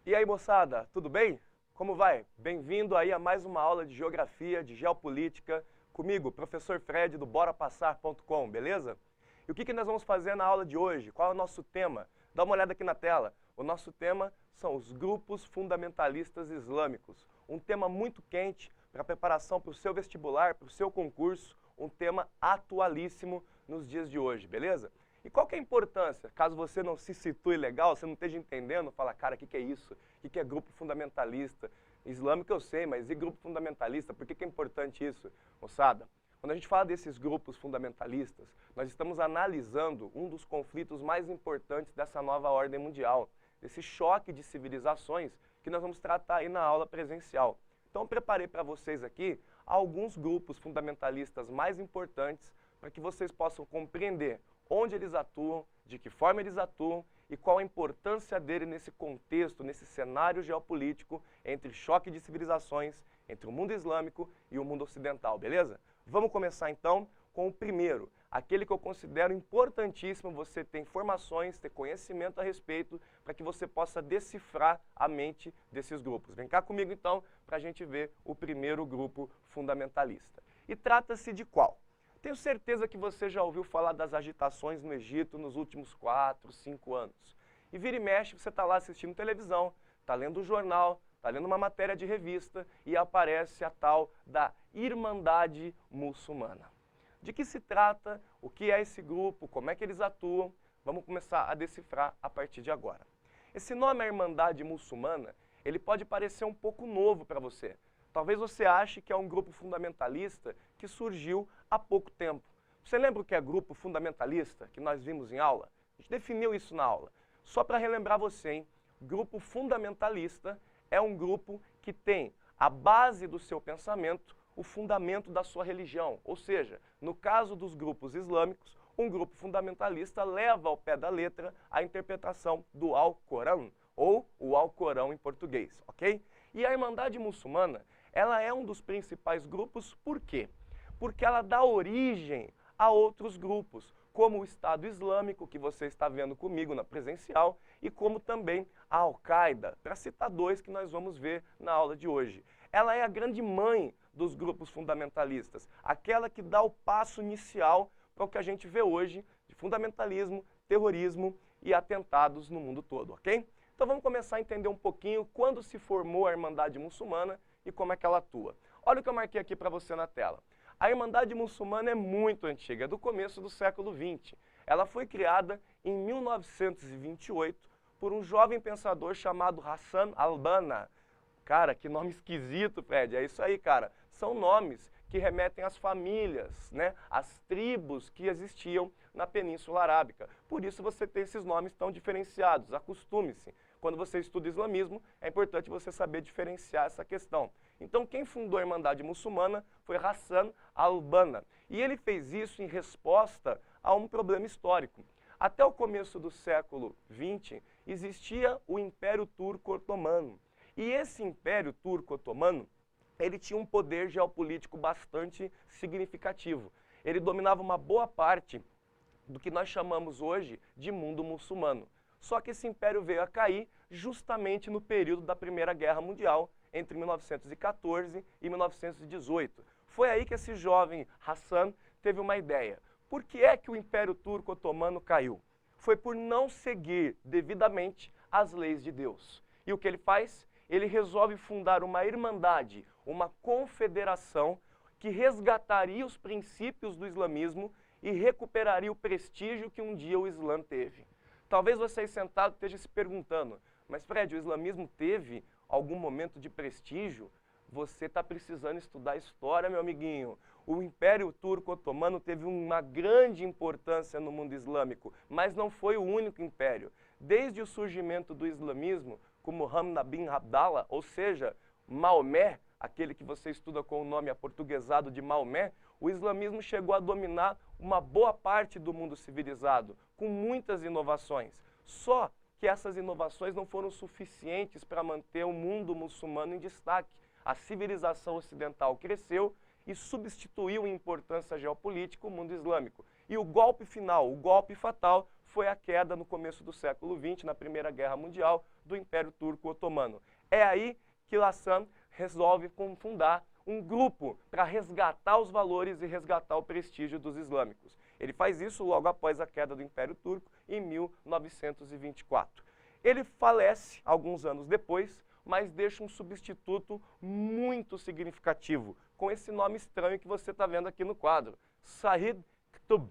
E aí, moçada, tudo bem? Como vai? Bem-vindo aí a mais uma aula de Geografia, de Geopolítica, comigo, professor Fred, do BoraPassar.com, beleza? E o que nós vamos fazer na aula de hoje? Qual é o nosso tema? Dá uma olhada aqui na tela. O nosso tema são os grupos fundamentalistas islâmicos. Um tema muito quente para preparação para o seu vestibular, para o seu concurso, um tema atualíssimo nos dias de hoje, beleza? E qual que é a importância? Caso você não se situe legal, você não esteja entendendo, fala, cara, o que é isso? O que é grupo fundamentalista? Islâmico eu sei, mas e grupo fundamentalista? Por que é importante isso, moçada? Quando a gente fala desses grupos fundamentalistas, nós estamos analisando um dos conflitos mais importantes dessa nova ordem mundial, desse choque de civilizações que nós vamos tratar aí na aula presencial. Então, eu preparei para vocês aqui alguns grupos fundamentalistas mais importantes para que vocês possam compreender onde eles atuam, de que forma eles atuam e qual a importância dele nesse contexto, nesse cenário geopolítico entre choque de civilizações, entre o mundo islâmico e o mundo ocidental, beleza? Vamos começar então com o primeiro, aquele que eu considero importantíssimo você ter informações, ter conhecimento a respeito, para que você possa decifrar a mente desses grupos. Vem cá comigo então, para a gente ver o primeiro grupo fundamentalista. E trata-se de qual? Tenho certeza que você já ouviu falar das agitações no Egito nos últimos 4, 5 anos. E vira e mexe, você está lá assistindo televisão, está lendo um jornal, está lendo uma matéria de revista e aparece a tal da Irmandade Muçulmana. De que se trata? O que é esse grupo? Como é que eles atuam? Vamos começar a decifrar a partir de agora. Esse nome, a Irmandade Muçulmana, ele pode parecer um pouco novo para você. Talvez você ache que é um grupo fundamentalista que surgiu há pouco tempo. Você lembra o que é grupo fundamentalista, que nós vimos em aula? A gente definiu isso na aula. Só para relembrar você, hein? Grupo fundamentalista é um grupo que tem a base do seu pensamento, o fundamento da sua religião. Ou seja, no caso dos grupos islâmicos, um grupo fundamentalista leva ao pé da letra a interpretação do Alcorão, ou o Alcorão em português, ok? E a Irmandade Muçulmana, ela é um dos principais grupos, por quê? Porque ela dá origem a outros grupos, como o Estado Islâmico, que você está vendo comigo na presencial, e como também a Al-Qaeda, para citar dois que nós vamos ver na aula de hoje. Ela é a grande mãe dos grupos fundamentalistas, aquela que dá o passo inicial para o que a gente vê hoje de fundamentalismo, terrorismo e atentados no mundo todo, ok? Então vamos começar a entender um pouquinho quando se formou a Irmandade Muçulmana e como é que ela atua. Olha o que eu marquei aqui para você na tela. A Irmandade Muçulmana é muito antiga, é do começo do século XX. Ela foi criada em 1928 por um jovem pensador chamado Hassan al-Banna. Cara, que nome esquisito, Fred. É isso aí, cara. São nomes que remetem às famílias, né? Às tribos que existiam na Península Arábica. Por isso você tem esses nomes tão diferenciados. Acostume-se. Quando você estuda islamismo, é importante você saber diferenciar essa questão. Então, quem fundou a Irmandade Muçulmana foi Hassan al-Banna. E ele fez isso em resposta a um problema histórico. Até o começo do século XX, existia o Império Turco-Otomano. E esse Império Turco-Otomano, ele tinha um poder geopolítico bastante significativo. Ele dominava uma boa parte do que nós chamamos hoje de mundo muçulmano. Só que esse império veio a cair justamente no período da Primeira Guerra Mundial, entre 1914 e 1918. Foi aí que esse jovem Hassan teve uma ideia. Por que é que o Império Turco-Otomano caiu? Foi por não seguir devidamente as leis de Deus. E o que ele faz? Ele resolve fundar uma irmandade, uma confederação que resgataria os princípios do islamismo e recuperaria o prestígio que um dia o Islã teve. Talvez você aí sentado esteja se perguntando, mas Fred, o islamismo teve algum momento de prestígio? Você está precisando estudar história, meu amiguinho. O Império Turco-Otomano teve uma grande importância no mundo islâmico, mas não foi o único império. Desde o surgimento do islamismo, como Muhammad bin Abdallah, ou seja, Maomé, aquele que você estuda com o nome aportuguesado de Maomé, o islamismo chegou a dominar uma boa parte do mundo civilizado, com muitas inovações. Só que essas inovações não foram suficientes para manter o mundo muçulmano em destaque. A civilização ocidental cresceu e substituiu em importância geopolítica o mundo islâmico. E o golpe final, o golpe fatal, foi a queda no começo do século XX, na Primeira Guerra Mundial, do Império Turco-Otomano. É aí que Lassam resolve fundar um grupo para resgatar os valores e resgatar o prestígio dos islâmicos. Ele faz isso logo após a queda do Império Turco, em 1924. Ele falece alguns anos depois, mas deixa um substituto muito significativo, com esse nome estranho que você está vendo aqui no quadro, Said Qutb.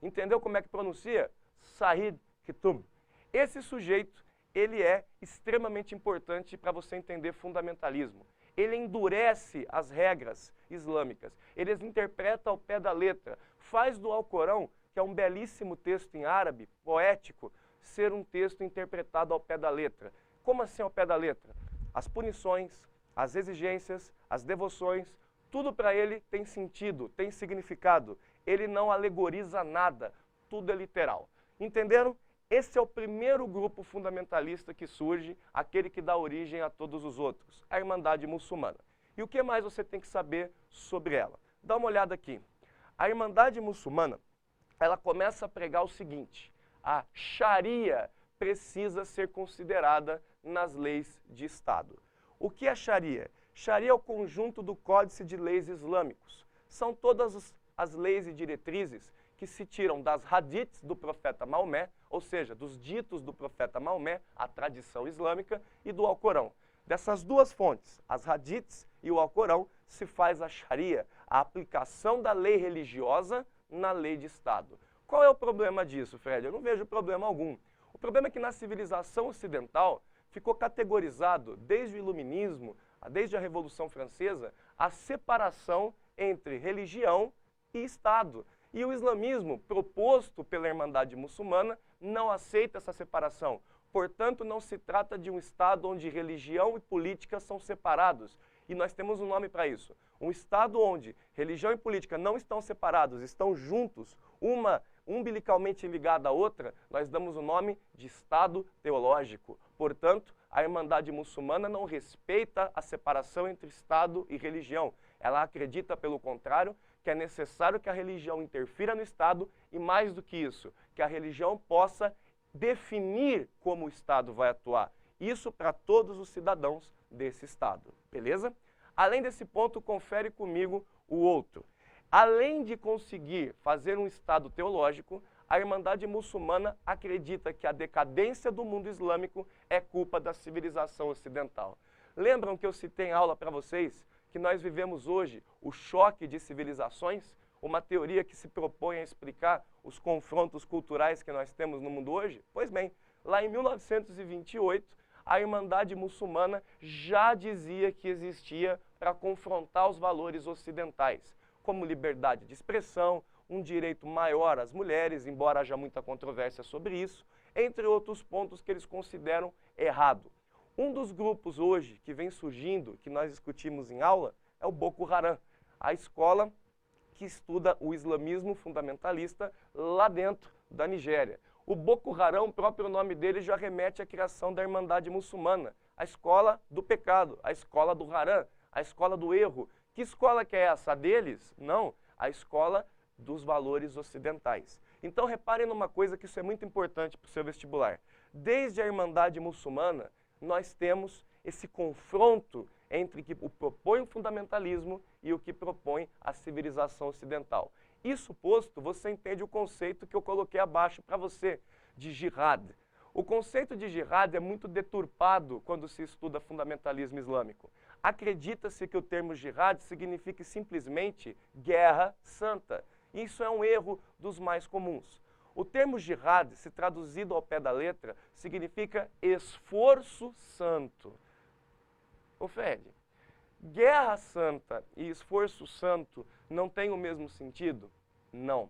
Entendeu como é que pronuncia? Said Qutb. Esse sujeito, ele é extremamente importante para você entender fundamentalismo. Ele endurece as regras islâmicas, ele as interpreta ao pé da letra, faz do Alcorão, que é um belíssimo texto em árabe, poético, ser um texto interpretado ao pé da letra. Como assim ao pé da letra? As punições, as exigências, as devoções, tudo para ele tem sentido, tem significado. Ele não alegoriza nada, tudo é literal. Entenderam? Esse é o primeiro grupo fundamentalista que surge, aquele que dá origem a todos os outros, a Irmandade Muçulmana. E o que mais você tem que saber sobre ela? Dá uma olhada aqui. A Irmandade Muçulmana, ela começa a pregar o seguinte: a Sharia precisa ser considerada nas leis de Estado. O que é Sharia? Sharia é o conjunto do Códice de Leis Islâmicos. São todas as leis e diretrizes que se tiram das hadiths do profeta Maomé, ou seja, dos ditos do profeta Maomé, a tradição islâmica, e do Alcorão. Dessas duas fontes, as hadiths e o Alcorão, se faz a Sharia, a aplicação da lei religiosa na lei de Estado. Qual é o problema disso, Fred? Eu não vejo problema algum. O problema é que na civilização ocidental ficou categorizado, desde o Iluminismo, desde a Revolução Francesa, a separação entre religião e Estado. E o islamismo, proposto pela Irmandade Muçulmana, não aceita essa separação. Portanto, não se trata de um Estado onde religião e política são separados. E nós temos um nome para isso. Um Estado onde religião e política não estão separados, estão juntos, uma umbilicalmente ligada à outra, nós damos o nome de Estado teológico. Portanto, a Irmandade Muçulmana não respeita a separação entre Estado e religião. Ela acredita, pelo contrário, que é necessário que a religião interfira no Estado e, mais do que isso, que a religião possa definir como o Estado vai atuar. Isso para todos os cidadãos desse Estado, beleza? Além desse ponto, confere comigo o outro. Além de conseguir fazer um Estado teológico, a Irmandade Muçulmana acredita que a decadência do mundo islâmico é culpa da civilização ocidental. Lembram que eu citei em aula para vocês que nós vivemos hoje o choque de civilizações? Uma teoria que se propõe a explicar os confrontos culturais que nós temos no mundo hoje? Pois bem, lá em 1928, a Irmandade Muçulmana já dizia que existia para confrontar os valores ocidentais, como liberdade de expressão, um direito maior às mulheres, embora haja muita controvérsia sobre isso, entre outros pontos que eles consideram errado. Um dos grupos hoje que vem surgindo, que nós discutimos em aula, é o Boko Haram, a escola que estuda o islamismo fundamentalista lá dentro da Nigéria. O Boko Haram, o próprio nome dele já remete à criação da Irmandade Muçulmana, a escola do pecado, a escola do Haram, a escola do erro. Que escola que é essa? A deles? Não, a escola dos valores ocidentais. Então reparem numa coisa que isso é muito importante para o seu vestibular. Desde a Irmandade Muçulmana, nós temos esse confronto entre o que propõe o fundamentalismo e o que propõe a civilização ocidental. Isso posto, você entende o conceito que eu coloquei abaixo para você, de jihad. O conceito de jihad é muito deturpado quando se estuda fundamentalismo islâmico. Acredita-se que o termo jihad signifique simplesmente guerra santa. Isso é um erro dos mais comuns. O termo jihad, se traduzido ao pé da letra, significa esforço santo. Ô Fred, guerra santa e esforço santo não têm o mesmo sentido? Não.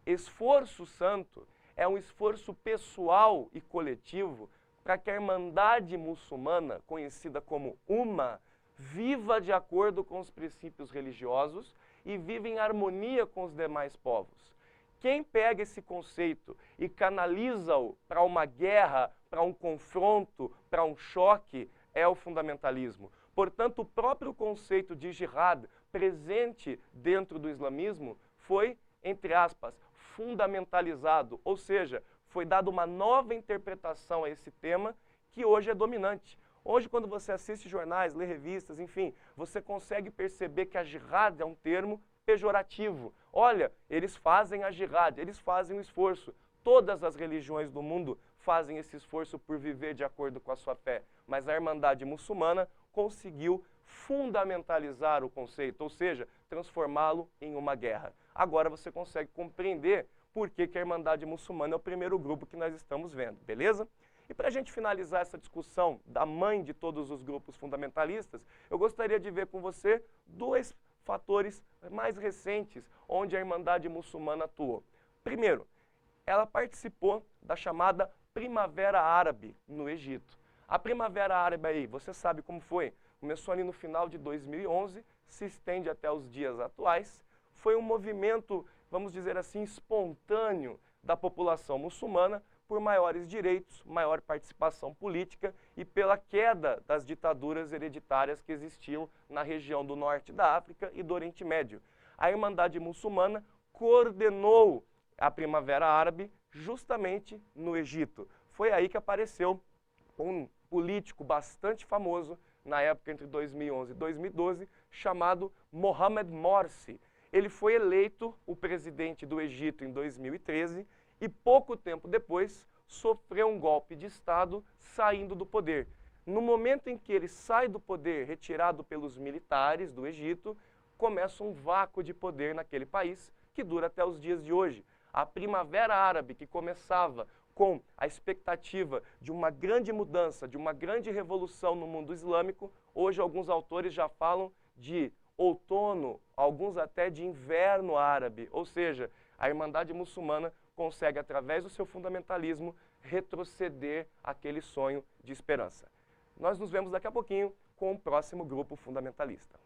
Esforço santo é um esforço pessoal e coletivo para que a Irmandade Muçulmana, conhecida como Ummah, viva de acordo com os princípios religiosos e viva em harmonia com os demais povos. Quem pega esse conceito e canaliza-o para uma guerra, para um confronto, para um choque, é o fundamentalismo. Portanto, o próprio conceito de jihad presente dentro do islamismo foi, entre aspas, fundamentalizado, ou seja, foi dada uma nova interpretação a esse tema que hoje é dominante. Hoje, quando você assiste jornais, lê revistas, enfim, você consegue perceber que a jihad é um termo pejorativo. Olha, eles fazem a jihad, eles fazem o esforço. Todas as religiões do mundo fazem esse esforço por viver de acordo com a sua fé. Mas a Irmandade Muçulmana conseguiu fundamentalizar o conceito, ou seja, transformá-lo em uma guerra. Agora você consegue compreender por que a Irmandade Muçulmana é o primeiro grupo que nós estamos vendo, beleza? E para a gente finalizar essa discussão da mãe de todos os grupos fundamentalistas, eu gostaria de ver com você dois fatores mais recentes onde a Irmandade Muçulmana atuou. Primeiro, ela participou da chamada Primavera Árabe no Egito. A Primavera Árabe aí, você sabe como foi? Começou ali no final de 2011, se estende até os dias atuais. Foi um movimento, vamos dizer assim, espontâneo da população muçulmana por maiores direitos, maior participação política e pela queda das ditaduras hereditárias que existiam na região do norte da África e do Oriente Médio. A Irmandade Muçulmana coordenou a Primavera Árabe justamente no Egito. Foi aí que apareceu um político bastante famoso na época entre 2011 e 2012, chamado Mohamed Morsi. Ele foi eleito o presidente do Egito em 2013 e pouco tempo depois sofreu um golpe de Estado saindo do poder. No momento em que ele sai do poder, retirado pelos militares do Egito, começa um vácuo de poder naquele país que dura até os dias de hoje. A Primavera Árabe, que começava com a expectativa de uma grande mudança, de uma grande revolução no mundo islâmico, hoje alguns autores já falam de outono, alguns até de inverno árabe, ou seja, a Irmandade Muçulmana consegue, através do seu fundamentalismo, retroceder aquele sonho de esperança. Nós nos vemos daqui a pouquinho com o próximo grupo fundamentalista.